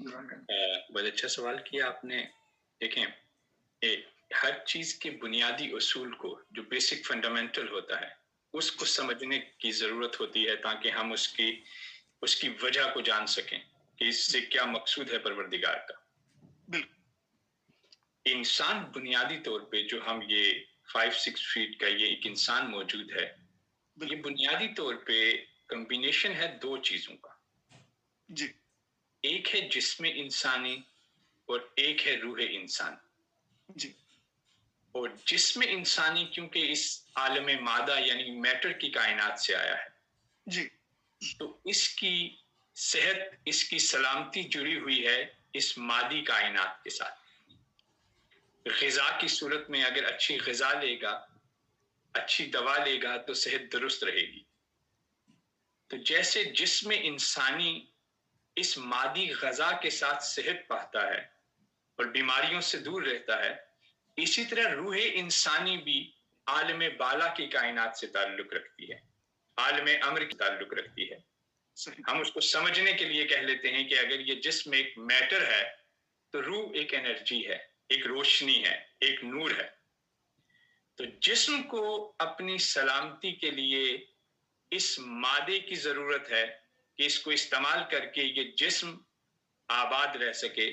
بہت اچھا سوال کیا آپ نے. دیکھیں ہر چیز کے بنیادی اصول کو جو بیسک فنڈامنٹل ہوتا ہے اس کو سمجھنے کی ضرورت ہوتی ہے تاکہ ہم اس کی وجہ کو جان سکیں کہ اس سے کیا مقصود ہے پروردگار کا. انسان بنیادی طور پہ جو ہم یہ 5-6 فیٹ کا یہ ایک انسان موجود ہے یہ بنیادی طور پہ کمبینیشن ہے دو چیزوں کا. جی. ایک ہے جسم انسانی اور ایک ہے روح انسان. جی. اور جسم انسانی کیونکہ اس عالم مادہ یعنی میٹر کی کائنات سے آیا ہے جی. تو اس کی صحت اس کی سلامتی جڑی ہوئی ہے اس مادی کائنات کے ساتھ. غذا کی صورت میں اگر اچھی غذا لے گا اچھی دوا لے گا تو صحت درست رہے گی. تو جیسے جسم انسانی اس مادی غذا کے ساتھ صحت پاتا ہے اور بیماریوں سے دور رہتا ہے اسی طرح روح انسانی بھی عالم بالا کی کائنات سے تعلق رکھتی ہے عالم امر کی تعلق رکھتی ہے. ہم اس کو سمجھنے کے لیے کہہ لیتے ہیں کہ اگر یہ جسم ایک میٹر ہے تو روح ایک انرجی ہے ایک روشنی ہے ایک نور ہے. تو جسم کو اپنی سلامتی کے لیے اس مادے کی ضرورت ہے کہ اس کو استعمال کر کے یہ جسم آباد رہ سکے.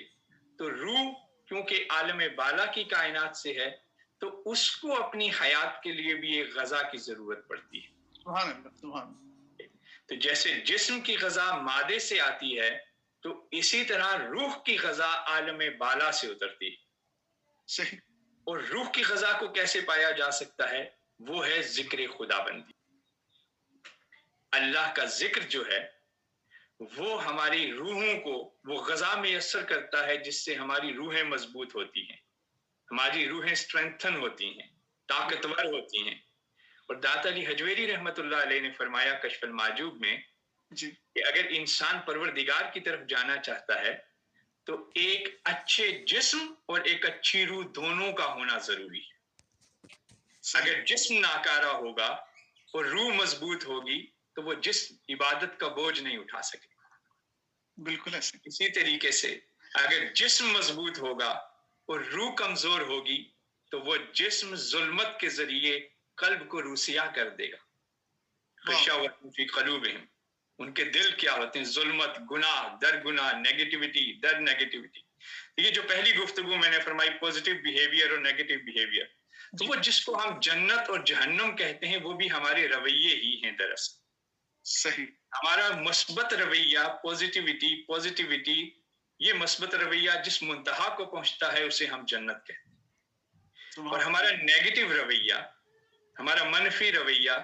تو روح کیونکہ عالم بالا کی کائنات سے ہے تو اس کو اپنی حیات کے لیے بھی ایک غذا کی ضرورت پڑتی ہے. سبحان اللہ سبحان. تو جیسے جسم کی غذا مادے سے آتی ہے تو اسی طرح روح کی غذا عالم بالا سے اترتی ہے. صحیح. اور روح کی غذا کو کیسے پایا جا سکتا ہے وہ ہے ذکر خدا بندی. اللہ کا ذکر جو ہے وہ ہماری روحوں کو وہ غذا میسر کرتا ہے جس سے ہماری روحیں مضبوط ہوتی ہیں ہماری روحیں اسٹرینتھن ہوتی ہیں طاقتور ہوتی ہیں. اور داتا علی حجویری رحمت اللہ علیہ نے فرمایا کشف المعجوب میں جی. کہ اگر انسان پروردگار کی طرف جانا چاہتا ہے تو ایک اچھے جسم اور ایک اچھی روح دونوں کا ہونا ضروری ہے. اگر جسم ناکارہ ہوگا اور روح مضبوط ہوگی تو وہ جسم عبادت کا بوجھ نہیں اٹھا سکے. بالکل ایسے. اسی طریقے سے اگر جسم مضبوط ہوگا اور روح کمزور ہوگی تو وہ جسم ظلمت کے ذریعے قلب کو روسیہ کر دے گا. غشاوۃ فی قلوبہم ان کے دل کیا ہوتے ہیں ظلمت گناہ در گناہ نیگیٹیوٹی در نیگیٹیوٹی. یہ جو پہلی گفتگو میں نے فرمائی پوزیٹیو بیہیویئر اور نیگیٹیو بیہیویئر تو وہ جس کو ہم جنت اور جہنم کہتے ہیں وہ بھی ہمارے رویے ہی ہیں دراصل. صحیح. ہمارا مثبت رویہ پوزیٹیوٹی یہ مثبت رویہ جس منتہا کو پہنچتا ہے اسے ہم جنت کہتے ہیں. اور ہمارا نیگیٹو رویہ ہمارا منفی رویہ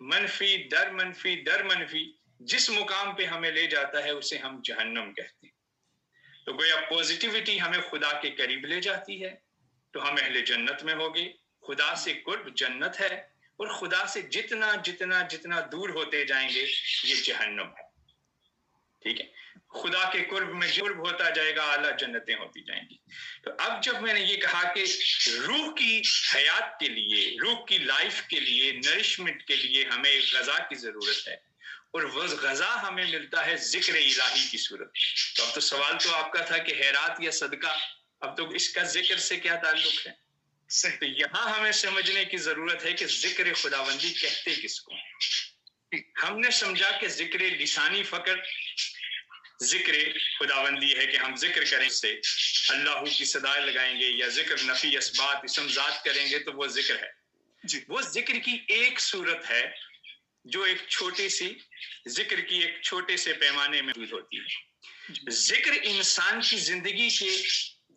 منفی در منفی جس مقام پہ ہمیں لے جاتا ہے اسے ہم جہنم کہتے ہیں. تو گویا پوزیٹیوٹی ہمیں خدا کے قریب لے جاتی ہے تو ہم اہل جنت میں ہوگے. خدا سے قرب جنت ہے اور خدا سے جتنا دور ہوتے جائیں گے یہ جہنم ہے. ٹھیک ہے. خدا کے قرب میں قرب ہوتا جائے گا اعلیٰ جنتیں ہوتی جائیں گی. تو اب جب میں نے یہ کہا کہ روح کی حیات کے لیے روح کی لائف کے لیے نرشمنٹ کے لیے ہمیں ایک غذا کی ضرورت ہے اور وہ غذا ہمیں ملتا ہے ذکر الہی کی صورت میں. تو اب تو سوال تو آپ کا تھا کہ خیرات یا صدقہ اب تو اس کا ذکر سے کیا تعلق ہے. تو یہاں ہمیں سمجھنے کی ضرورت ہے کہ ذکر خداوندی کہتے کس کو. ہم نے سمجھا کہ ذکر لسانی فقط ذکر خداوندی ہے کہ ہم ذکر کریں سے اللہ کی صدائیں لگائیں گے یا ذکر نفی اسبات اسم ذات کریں گے تو وہ ذکر ہے. وہ ذکر کی ایک صورت ہے جو ایک چھوٹی سی ذکر کی ایک چھوٹے سے پیمانے میں موجود ہوتی ہے. ذکر انسان کی زندگی کے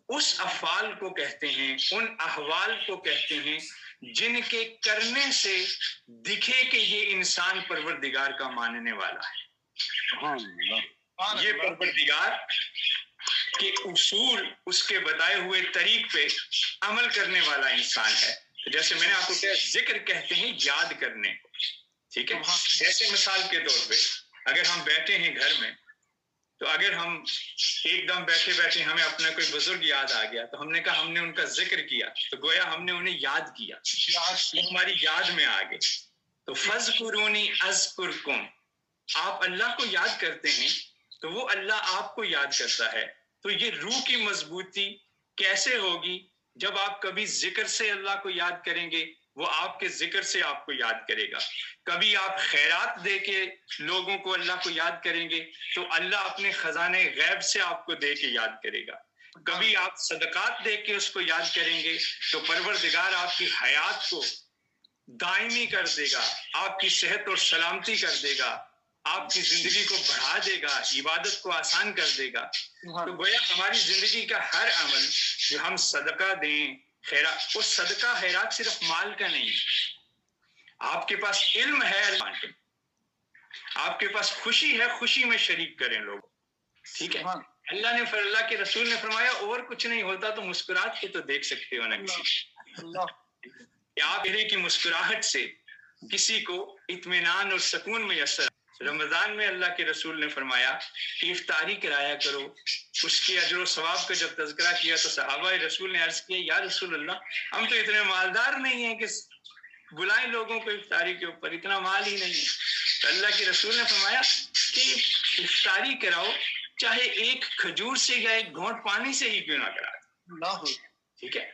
اس افعال کو کہتے ہیں ان احوال کو کہتے ہیں جن کے کرنے سے دکھے کہ یہ انسان پروردگار کا ماننے والا ہے. یہ پروردگار کے اصول اس کے بتائے ہوئے طریق پہ عمل کرنے والا انسان ہے. جیسے میں نے آپ کو کہا ذکر کہتے ہیں یاد کرنے کو. ٹھیک ہے. جیسے مثال کے طور پہ اگر ہم بیٹھے ہیں گھر میں تو اگر ہم ایک دم بیٹھے ہمیں اپنا کوئی بزرگ یاد آ گیا تو ہم نے کہا ہم نے ان کا ذکر کیا تو گویا ہم نے انہیں یاد کیا وہ ہماری یاد میں آ گئے. تو فذکرونی اذکرکم آپ اللہ کو یاد کرتے ہیں تو وہ اللہ آپ کو یاد کرتا ہے. تو یہ روح کی مضبوطی کیسے ہوگی؟ جب آپ کبھی ذکر سے اللہ کو یاد کریں گے، وہ آپ کے ذکر سے آپ کو یاد کرے گا. کبھی آپ خیرات دے کے لوگوں کو اللہ کو یاد کریں گے تو اللہ اپنے خزانے غیب سے آپ کو دے کے یاد کرے گا. کبھی آپ صدقات دے کے اس کو یاد کریں گے تو پروردگار آپ کی حیات کو دائمی کر دے گا، آپ کی صحت اور سلامتی کر دے گا، آپ کی زندگی کو بڑھا دے گا، عبادت کو آسان کر دے گا. تو گویا ہماری زندگی کا ہر عمل جو ہم صدقہ دیں، خیرات، وہ صدقہ خیرات صرف مال کا نہیں. آپ کے پاس علم ہے، آپ کے پاس خوشی ہے، خوشی میں شریک کریں لوگ. ٹھیک ہے، اللہ کے رسول نے فرمایا اور کچھ نہیں ہوتا تو مسکرات کے تو دیکھ سکتے ہو نا کسی کہ آپ چہرے کی مسکراہٹ سے کسی کو اطمینان اور سکون میسر. رمضان میں اللہ کے رسول نے فرمایا کہ افطاری کرایا کرو. اس کے اجر و ثواب کا جب تذکرہ کیا تو صحابہ رسول نے عرض کیا یا رسول اللہ ہم تو اتنے مالدار نہیں ہیں کہ بلائیں لوگوں کو افطاری کے اوپر، اتنا مال ہی نہیں ہے. تو اللہ کے رسول نے فرمایا کہ افطاری کراؤ چاہے ایک کھجور سے یا ایک گھونٹ پانی سے ہی کیوں نہ کرا. ٹھیک ہے،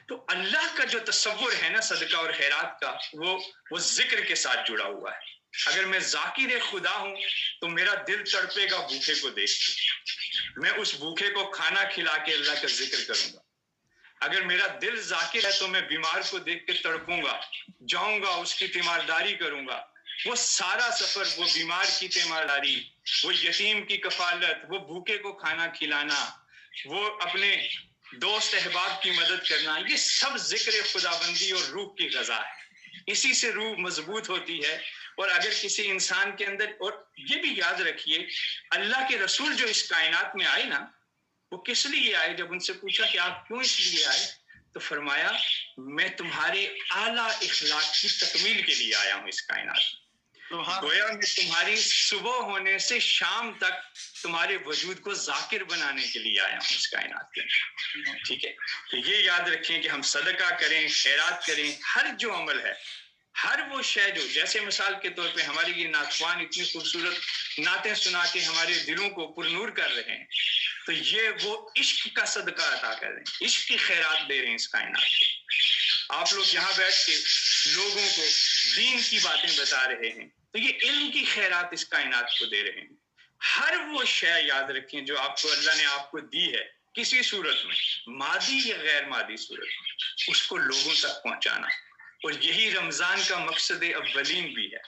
تو اللہ کا جو تصور ہے نا صدقہ اور خیرات کا، وہ ذکر کے ساتھ جڑا ہوا ہے. اگر میں ذاکر خدا ہوں تو میرا دل تڑپے گا بھوکے کو دیکھ کے، میں اس بھوکے کو کھانا کھلا کے اللہ کا ذکر کروں گا. اگر میرا دل ذاکر ہے تو میں بیمار کو دیکھ کے تڑپوں گا، جاؤں گا، اس کی تیمارداری کروں گا. وہ سارا سفر، وہ بیمار کی تیمارداری، وہ یتیم کی کفالت، وہ بھوکے کو کھانا کھلانا، وہ اپنے دوست احباب کی مدد کرنا، یہ سب ذکر خداوندی اور روح کی غذا ہے. اسی سے روح مضبوط ہوتی ہے. اور اگر کسی انسان کے اندر، اور یہ بھی یاد رکھیے اللہ کے رسول جو اس کائنات میں آئے نا، وہ کس لیے آئے؟ جب ان سے پوچھا کہ آپ کیوں اس لیے آئے تو فرمایا میں تمہارے اعلیٰ اخلاق کی تکمیل کے لیے آیا ہوں اس کائنات میں. گویا میں تمہاری صبح ہونے سے شام تک تمہارے وجود کو ذاکر بنانے کے لیے آیا ہوں اس کائنات کے اندر. ٹھیک ہے، تو یہ یاد رکھیں کہ ہم صدقہ کریں، خیرات کریں، ہر جو عمل ہے، ہر وہ شے جو، جیسے مثال کے طور پہ ہماری یہ نعتوان اتنی خوبصورت نعتیں سنا کے ہمارے دلوں کو پرنور کر رہے ہیں، تو یہ وہ عشق کا صدقہ عطا کر رہے ہیں، عشق کی خیرات دے رہے ہیں اس کائنات کو. آپ لوگ یہاں بیٹھ کے لوگوں کو دین کی باتیں بتا رہے ہیں تو یہ علم کی خیرات اس کائنات کو دے رہے ہیں. ہر وہ شے یاد رکھیں جو آپ کو اللہ نے آپ کو دی ہے کسی صورت میں، مادی یا غیر مادی صورت میں، اس کو لوگوں تک پہنچانا. اور یہی رمضان کا مقصد اولین بھی ہے.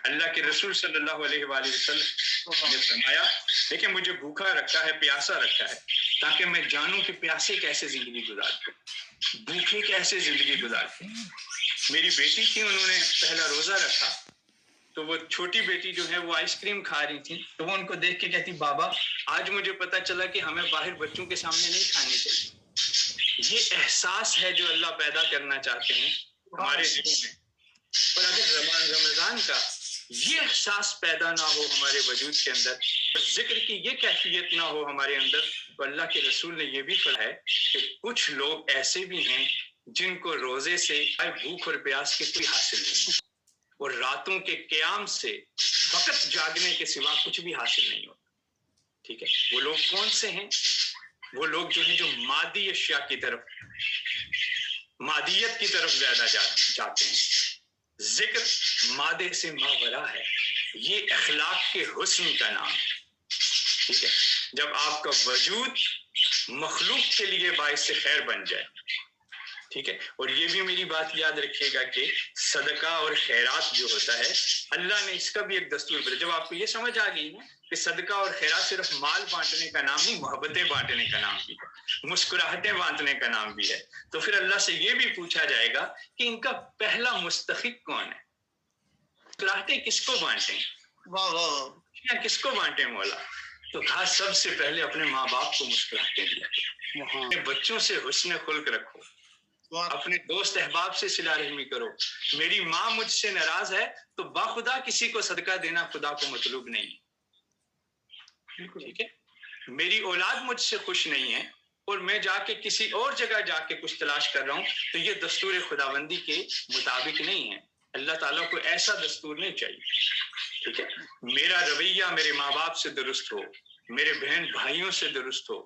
اللہ کے رسول صلی اللہ علیہ وآلہ وسلم نے فرمایا دیکھیں مجھے بھوکا رکھا ہے، پیاسا رکھا ہے تاکہ میں جانوں کہ پیاسے کیسے زندگی گزارتے ہیں، بھوکے کیسے زندگی گزارتے ہیں. میری بیٹی تھی، انہوں نے پہلا روزہ رکھا تو وہ چھوٹی بیٹی جو ہے وہ آئس کریم کھا رہی تھی، تو وہ ان کو دیکھ کے کہتی بابا آج مجھے پتا چلا کہ ہمیں باہر بچوں کے سامنے نہیں کھانی چاہیے. یہ احساس ہے جو اللہ پیدا کرنا چاہتے ہیں ہمارے دلوں میں. اور اگر رمضان کا یہ احساس پیدا نہ ہو ہمارے وجود کے اندر، اور ذکر کی یہ کیفیت نہ ہو ہمارے اندر، تو اللہ کے رسول نے یہ بھی فرمایا ہے کہ کچھ لوگ ایسے بھی ہیں جن کو روزے سے بھوک اور پیاس کے کوئی حاصل نہیں، اور راتوں کے قیام سے فقط جاگنے کے سوا کچھ بھی حاصل نہیں ہوتا. ٹھیک ہے، وہ لوگ کون سے ہیں؟ وہ لوگ جو ہیں جو مادی اشیاء کی طرف، مادیت کی طرف زیادہ جاتے ہیں. ذکر مادے سے ماورا ہے، یہ اخلاق کے حسن کا نام ہے. ٹھیک ہے، جب آپ کا وجود مخلوق کے لیے باعث خیر بن جائے. ٹھیک ہے، اور یہ بھی میری بات یاد رکھیے گا کہ صدقہ اور خیرات جو ہوتا ہے اللہ نے اس کا بھی ایک دستور بنا. جب آپ کو یہ سمجھ آ گئی نا کہ صدقہ اور خیرات صرف مال بانٹنے کا نام نہیں، محبتیں بانٹنے کا نام بھی ہے، مسکراہٹیں بانٹنے کا نام بھی ہے، تو پھر اللہ سے یہ بھی پوچھا جائے گا کہ ان کا پہلا مستحق کون ہے؟ مسکراہٹیں کس کو بانٹیں؟ کس کو بانٹیں مولا؟ تو کہا سب سے پہلے اپنے ماں باپ کو مسکراہٹیں دیا، اپنے بچوں سے حسن خلق رکھو، اپنے دوست احباب سے صلہ رحمی کرو. میری ماں مجھ سے ناراض ہے تو باخدا کسی کو صدقہ دینا خدا کو مطلوب نہیں. ٹھیک ہے، میری اولاد مجھ سے خوش نہیں ہے اور میں جا کے کسی اور جگہ جا کے کچھ تلاش کر رہا ہوں تو یہ دستور خداوندی کے مطابق نہیں ہے. اللہ تعالیٰ کو ایسا دستور نہیں چاہیے. ٹھیک ہے، میرا رویہ میرے ماں باپ سے درست ہو، میرے بہن بھائیوں سے درست ہو.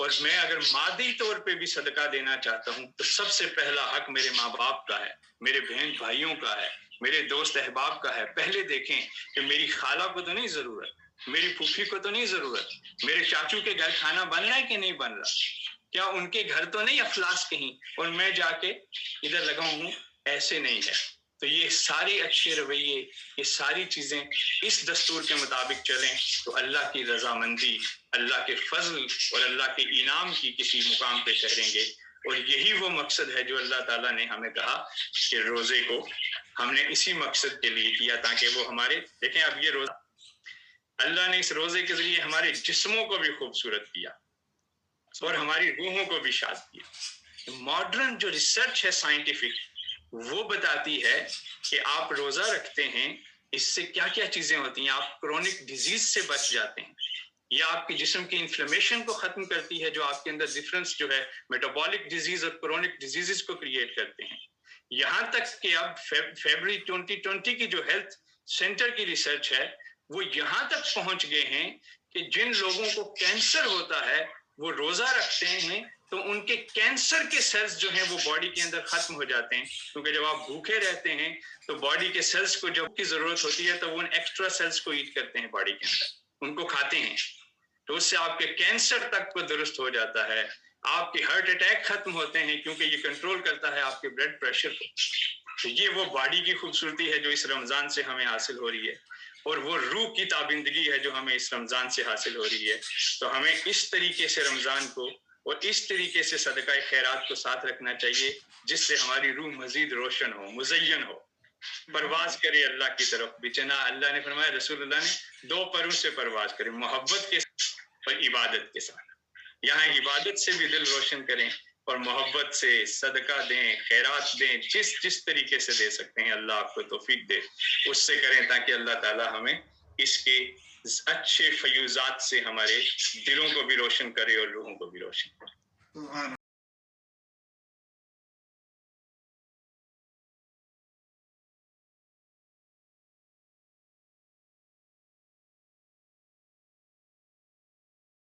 اور میں اگر مادی طور پہ بھی صدقہ دینا چاہتا ہوں تو سب سے پہلا حق میرے ماں باپ کا ہے, میرے بہن بھائیوں کا ہے, میرے دوست احباب کا ہے. پہلے دیکھیں کہ میری خالہ کو تو نہیں ضرورت, میری پھوپھی کو تو نہیں ضرورت, میرے چاچو کے گھر کھانا بن رہا ہے کہ نہیں بن رہا, کیا ان کے گھر تو نہیں افلاس کہیں اور میں جا کے ادھر لگا ہوں. ایسے نہیں ہے. تو یہ سارے اچھے رویے, یہ ساری چیزیں اس دستور کے مطابق چلیں تو اللہ کی رضامندی, اللہ کے فضل اور اللہ کے انعام کی کسی مقام پہ ٹھہریں گے. اور یہی وہ مقصد ہے جو اللہ تعالیٰ نے ہمیں کہا کہ روزے کو ہم نے اسی مقصد کے لیے کیا, تاکہ وہ ہمارے, دیکھیں اب یہ روزہ اللہ نے اس روزے کے ذریعے ہمارے جسموں کو بھی خوبصورت کیا اور ہماری روحوں کو بھی شاد کیا. ماڈرن جو ریسرچ ہے سائنٹیفک, وہ بتاتی ہے کہ آپ روزہ رکھتے ہیں, اس سے کیا کیا چیزیں ہوتی ہیں. آپ کرونک ڈیزیز سے بچ جاتے ہیں, یا آپ کے جسم کی انفلیمیشن کو ختم کرتی ہے, جو آپ کے اندر ڈفرنس جو ہے میٹابولک ڈیزیز اور کرونک ڈیزیز کو کریٹ کرتے ہیں. یہاں تک کہ اب فیبرری 2020 کی جو ہیلتھ سینٹر کی ریسرچ ہے وہ یہاں تک پہنچ گئے ہیں کہ جن لوگوں کو کینسر ہوتا ہے وہ روزہ رکھتے ہیں تو ان کے کینسر کے سیلز جو ہیں وہ باڈی کے اندر ختم ہو جاتے ہیں, کیونکہ جب آپ بھوکے رہتے ہیں تو باڈی کے سیلز کو جب کی ضرورت ہوتی ہے تو وہ ان ایکسٹرا سیلز کو ایٹ کرتے ہیں باڈی کے اندر, ان کو کھاتے ہیں, تو اس سے آپ کے کینسر تک کو درست ہو جاتا ہے. آپ کے ہارٹ اٹیک ختم ہوتے ہیں کیونکہ یہ کنٹرول کرتا ہے آپ کے بلڈ پریشر کو. تو یہ وہ باڈی کی خوبصورتی ہے جو اس رمضان سے ہمیں حاصل ہو رہی ہے, اور وہ روح کی تابندگی ہے جو ہمیں اس رمضان سے حاصل ہو رہی ہے. تو ہمیں اس طریقے سے رمضان کو اور اس طریقے سے صدقہ خیرات کو ساتھ رکھنا چاہیے جس سے ہماری روح مزید روشن ہو, مزین ہو, پرواز کرے اللہ کی طرف. بچنا اللہ نے فرمایا, رسول اللہ نے 2 پروں سے پرواز کرے, محبت کے اور عبادت کے ساتھ. یہاں عبادت سے بھی دل روشن کریں اور محبت سے صدقہ دیں, خیرات دیں, جس طریقے سے دے سکتے ہیں اللہ آپ کو توفیق دے اس سے کریں, تاکہ اللہ تعالی ہمیں اس کے اچھے فیوزات سے ہمارے دلوں کو بھی روشن کرے اور روحوں کو بھی روشن کرے.